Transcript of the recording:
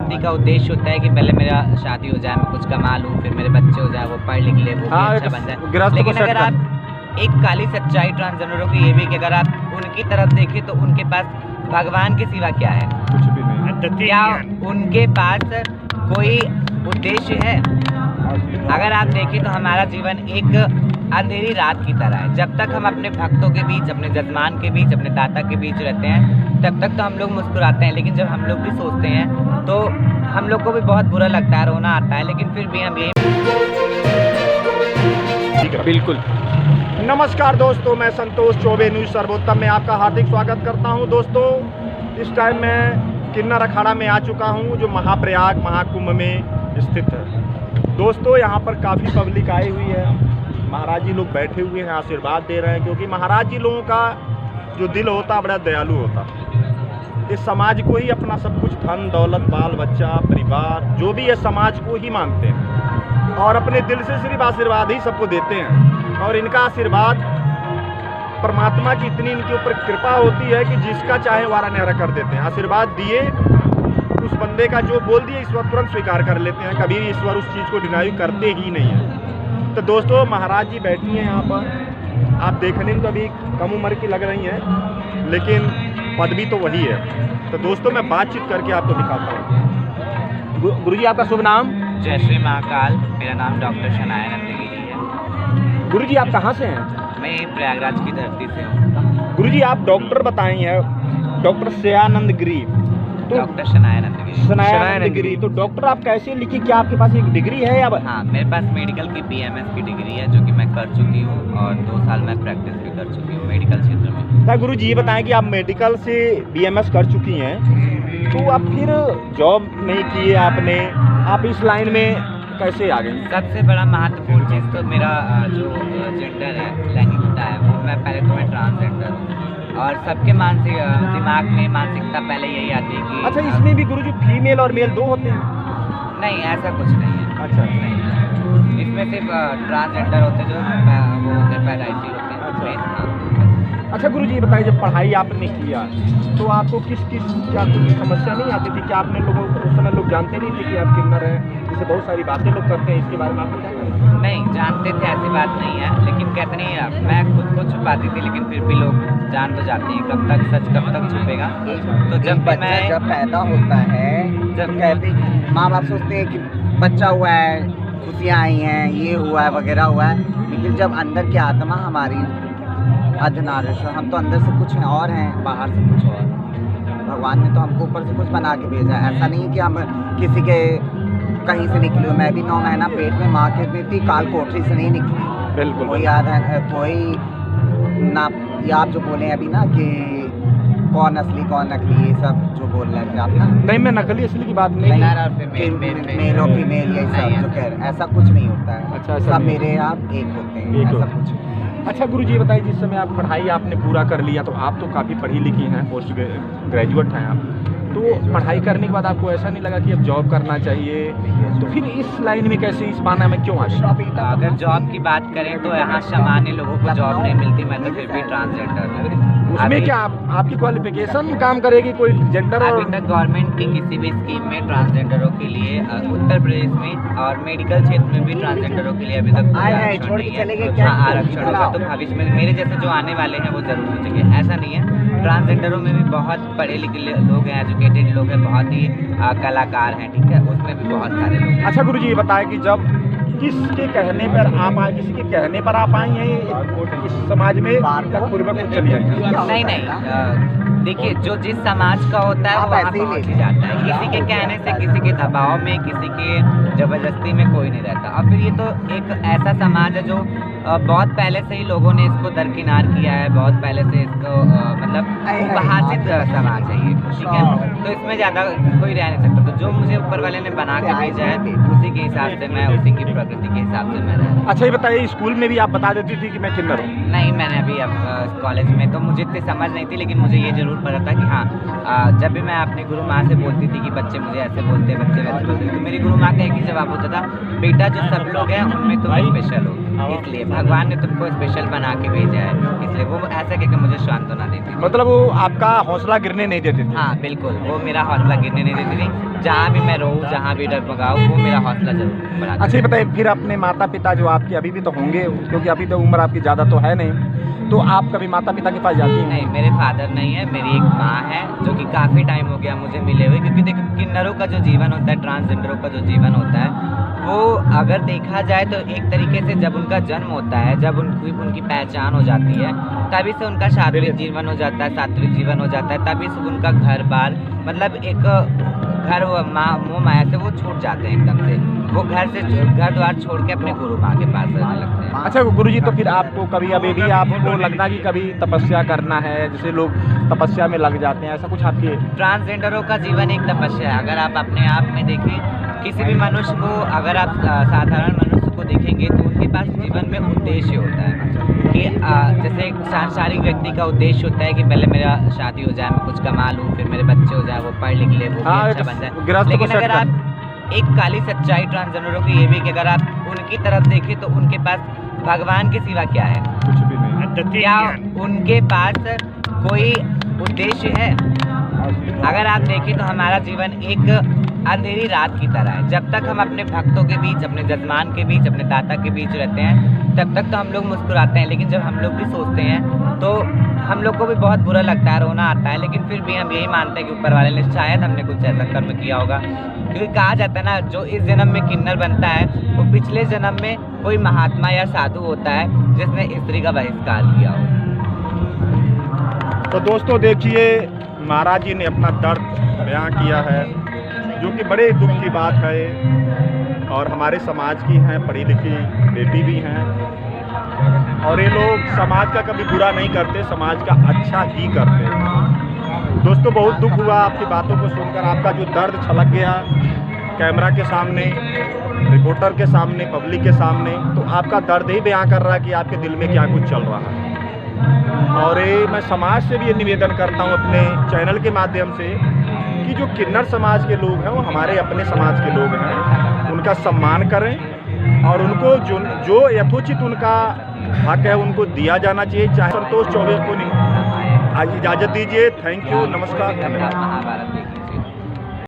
शादी का उद्देश्य होता है कि पहले मेरा शादी हो जाए, मैं कुछ कमा लूँ, फिर मेरे बच्चे हो जाए, वो पढ़ लिख ले, वो भी अच्छा बन जाए। लेकिन अगर आप एक काली सच्चाई ट्रांसजेंडरों की ये भी कि अगर आप उनकी तरफ देखें तो उनके पास भगवान के सिवा क्या है? कुछ भी नहीं। क्या उनके पास कोई उद्देश्य है? अगर आप देखें तो हमारा जीवन एक अंधेरी रात की तरह है। जब तक हम अपने भक्तों के बीच, अपने जजमान के बीच, अपने दाता के बीच रहते हैं, तब तक तो हम लोग मुस्कुराते हैं। लेकिन जब हम लोग भी सोचते हैं तो हम लोग को भी बहुत बुरा लगता है, रोना आता है, लेकिन फिर भी हम यही। बिल्कुल। नमस्कार दोस्तों, मैं संतोष चौबे न्यूज़ सर्वोत्तम में आपका हार्दिक स्वागत करता हूं। दोस्तों, इस टाइम मैं किन्नर अखाड़ा में आ चुका हूं, जो महाप्रयाग महाकुंभ में स्थित है। दोस्तों, यहां पर काफ़ी पब्लिक आई हुई है। महाराज जी लोग बैठे हुए हैं, आशीर्वाद दे रहे हैं, क्योंकि महाराज जी लोगों का जो दिल होता है बड़ा दयालु होता है। इस समाज को ही अपना सब कुछ, धन दौलत, बाल बच्चा, परिवार, जो भी है समाज को ही मानते हैं और अपने दिल से सिर्फ आशीर्वाद ही सबको देते हैं। और इनका आशीर्वाद, परमात्मा की इतनी इनके ऊपर कृपा होती है कि जिसका चाहे वारा न्यारा कर देते हैं। आशीर्वाद दिए, उस बंदे का जो बोल दिए ईश्वर तुरंत स्वीकार कर लेते हैं। कभी ईश्वर उस चीज़ को डिनाई करते ही नहीं है। तो दोस्तों, महाराज जी बैठी हैं यहाँ पर। आप देखने में तो अभी कम उम्र की लग रही हैं, लेकिन पदवी तो वही है। तो दोस्तों, मैं बातचीत करके आपको दिखाता हूँ। गुरुजी, आपका शुभ नाम? जय श्री महाकाल। मेरा नाम डॉक्टर शनाया नंदगिरी है। गुरुजी, आप कहाँ से हैं? मैं प्रयागराज की धरती से हूँ। गुरुजी, आप डॉक्टर बताए हैं, डॉक्टर शनाया गिरी। तो डॉक्टर शनाया नंदगिरी। तो डॉक्टर आप कैसे लिखी? क्या आपके पास एक डिग्री है या? हाँ, मेरे पास मेडिकल की BMS की डिग्री है, जो कि मैं कर चुकी हूँ, और 2 साल मैं प्रैक्टिस भी कर चुकी हूँ मेडिकल क्षेत्र में। क्या गुरुजी, ये बताएं कि आप मेडिकल से BMS कर चुकी हैं, तो आप फिर जॉब नहीं किए आपने, आप इस लाइन में कैसे आ गई? सबसे बड़ा महत्वपूर्ण चीज़ तो मेरा जो जेंडर है, लैंगिकता है, वो मैं पहले तो मैं ट्रांसजेंडर हूँ, और सबके मानसिक दिमाग में मानसिकता पहले यही आती है कि अच्छा, इसमें भी गुरुजी फीमेल और मेल 2 होते हैं? नहीं, ऐसा कुछ नहीं है। अच्छा, नहीं, इसमें सिर्फ ट्रांसजेंडर होते हैं, जो वो होते हैं पैदाइशी होते हैं। अच्छा गुरुजी, ये बताइए, जब पढ़ाई आपने किया तो आपको किस क्या कोई समस्या नहीं आती थी? कि आपने लोगों को उस समय लोग जानते नहीं थे कि आप किन्नर हैं? जैसे बहुत सारी बातें लोग करते हैं, इसके बारे में आपको जानते हैं? नहीं, जानते थे, ऐसी बात नहीं है, लेकिन कहते नहीं है, मैं खुद को छुपाती थी, लेकिन फिर भी लोग जान तो जाते हैं। कब तक सच कब तक छुपेगा? तो जब बच्चा जब पैदा होता है, जब कहते माँ बाप सोचते हैं कि बच्चा हुआ है, खुशियाँ आई हैं, ये हुआ है, वगैरह हुआ है, लेकिन जब अंदर की आत्मा हमारी अर्धनारीश्वर, हम तो अंदर से कुछ और हैं, बाहर से कुछ और। भगवान ने तो हमको ऊपर से कुछ बना के भेजा है। ऐसा नहीं है कि हम किसी के कहीं से निकले। मैं भी 9 महीना पेट में माँ के भी थी, काल कोठरी से नहीं निकली। बिल्कुल। कोई याद है, कोई ना, ये आप जो बोले अभी ना कि कौन असली कौन नकली, ये सब जो बोल रहे थे आप ना? नहीं, मैं नकली असली की बात नहीं। मेल और फीमेल ये सब जो कह रहे, ऐसा कुछ नहीं होता है। अच्छा, सब मेरे आप एक होते हैं, ऐसा कुछ। अच्छा गुरुजी, ये बताइए, जिस समय आप पढ़ाई आपने पूरा कर लिया, तो आप तो काफ़ी पढ़ी लिखी हैं, पोस्ट ग्रेजुएट हैं आप, तो पढ़ाई करने के बाद आपको ऐसा नहीं लगा कि अब जॉब करना चाहिए? तो फिर इस लाइन में कैसे, इस बाना में क्यों आ गए? अगर जॉब की बात करें तो यहाँ सामान्य लोगों को जॉब नहीं मिलती। मैं तो फिर भी ट्रांसजेंडर हूँ। उसमें क्या आपकी क्वालिफिकेशन काम करेगी कोई जेंडर? अभी तक गवर्नमेंट की किसी भी स्कीम में ट्रांसजेंडरों के लिए उत्तर प्रदेश में और मेडिकल क्षेत्र में भी ट्रांसजेंडरों के लिए अभी तक आरक्षण नहीं है। आरक्षण होगा तो भविष्य में मेरे जैसे जो आने वाले हैं वो जरूर सोचेंगे। ऐसा नहीं है, ट्रांसजेंडरों में भी बहुत पढ़े लिखे लोग हैं, एजुकेटेड लोग हैं, बहुत ही कलाकार हैं, ठीक है, उसमें भी बहुत सारे लोग। अच्छा गुरुजी, ये बताएं कि जब किसके कहने पर आप आए, किसी के कहने पर आप आई हैं इस समाज में, पूर्वक चली आई? नहीं, देखिए, जो जिस समाज का होता है वो वहाँ पहुँच ही जाता है। किसी के कहने से, किसी के दबाव में, किसी के जबरदस्ती में कोई नहीं रहता। और फिर ये तो एक ऐसा समाज है जो बहुत पहले से ही लोगों ने इसको दरकिनार किया है, बहुत पहले से इसको मतलब उपहासित समाज है ये, ठीक है, तो इसमें ज़्यादा कोई रह नहीं सकता। तो जो मुझे ऊपर वाले ने बना के भेजा है, उसी के हिसाब से मैं, उसी की प्रकृति के हिसाब से मैं रह। अच्छा, ये बताइए, स्कूल में भी आप बता देती थी कि मैं किन्नर हूँ? नहीं, मैंने अभी अब कॉलेज में तो मुझे इतनी समझ नहीं थी, लेकिन मुझे ये जरूर पता था कि हाँ, जब भी मैं अपनी गुरु माँ से बोलती थी कि बच्चे मुझे ऐसे बोलते हैं, बच्चे वैसे बोलते हैं, तो मेरी गुरु माँ का एक ही जवाब होता था, बेटा जो सब लोग हैं उनमें तुम स्पेशल हो। इसलिए भगवान ने तुमको स्पेशल बना के भेजा है, इसलिए वो ऐसा कहकर मुझे सांत्वना देती थी। मतलब वो आपका हौसला गिरने नहीं देते थे? हाँ बिल्कुल, वो मेरा हौसला गिरने नहीं देती थी। जहाँ भी मैं रहूँ, जहाँ भी डगमगाऊँ, वो मेरा हौसला जरूर बढ़ाती। अच्छा ये बताइए, फिर अपने माता पिता जो आपके अभी भी तो होंगे, क्योंकि अभी तो उम्र आपकी ज़्यादा तो है नहीं, तो आप कभी माता पिता के पास जाती हैं? नहीं, मेरे फादर नहीं है, मेरी एक माँ है जो कि काफ़ी टाइम हो गया मुझे मिले हुए। क्योंकि देखो किन्नरों का जो जीवन होता है, ट्रांसजेंडरों का जो जीवन होता है, वो अगर देखा जाए तो एक तरीके से जब उनका जन्म होता है, जब उनकी पहचान हो जाती है, तभी से उनका शारीरिक जीवन हो जाता है, सात्विक जीवन हो जाता है, तभी से उनका घर बार मतलब एक घर मोह माया से वो छूट जाते हैं एकदम से। वो घर द्वार छोड़ के अपने गुरु माँ के पास रहने लगते हैं। अच्छा गुरुजी, तो फिर आपको कभी अभी भी आपको लगता कि कभी तपस्या करना है, जैसे लोग तपस्या में लग जाते हैं, ऐसा कुछ आपके? ट्रांसजेंडरों का जीवन एक तपस्या है। अगर आप अपने आप में देखें किसी भी मनुष्य को, अगर आप साधारण मनुष्य को देखेंगे तो उनके पास जीवन में उद्देश्य होता है कि जैसे एक सांसारिक व्यक्ति का उद्देश्य होता है कि पहले मेरा शादी हो जाए, मैं कुछ कमा लूँ, फिर मेरे बच्चे हो जाए, वो पढ़ लिख ले, वो भी अच्छा बन जाए। लेकिन अगर आप एक काली सच्चाई ट्रांसजेंडरों की ये भी कि अगर आप उनकी तरफ देखें तो उनके पास भगवान के सिवा क्या है? कुछ भी नहीं। क्या उनके पास कोई उद्देश्य है? अगर आप देखें तो हमारा जीवन एक अंधेरी रात की तरह है। जब तक हम अपने भक्तों के बीच, अपने जजमान के बीच, अपने दाता के बीच रहते हैं, तब तक तो हम लोग मुस्कुराते हैं। लेकिन जब हम लोग भी सोचते हैं तो हम लोग को भी बहुत बुरा लगता है, रोना आता है। लेकिन फिर भी हम यही मानते हैं कि ऊपर वाले ने शायद हमने कुछ ऐसा कर्म किया होगा। क्योंकि कहा जाता है ना, जो इस जन्म में किन्नर बनता है वो पिछले जन्म में कोई महात्मा या साधु होता है जिसने स्त्री का बहिष्कार किया हो। तो दोस्तों देखिए, महाराज जी ने अपना दर्द बयां किया है, जो कि बड़े दुख की बात है। और हमारे समाज की हैं, पढ़ी लिखी बेटी भी हैं, और ये लोग समाज का कभी बुरा नहीं करते, समाज का अच्छा ही करते हैं। दोस्तों बहुत दुख हुआ आपकी बातों को सुनकर, आपका जो दर्द छलक गया कैमरा के सामने, रिपोर्टर के सामने, पब्लिक के सामने, तो आपका दर्द ही बयां कर रहा है कि आपके दिल में क्या कुछ चल रहा है। और ये मैं समाज से भी ये निवेदन करता हूँ अपने चैनल के माध्यम से कि जो किन्नर समाज के लोग हैं वो हमारे अपने समाज के लोग हैं, उनका सम्मान करें और उनको जो यथोचित उनका हक है उनको दिया जाना चाहिए। चाहे संतोष चौबे को नहीं। आज इजाज़त दीजिए। थैंक यू, नमस्कार, धन्यवाद। महाभारत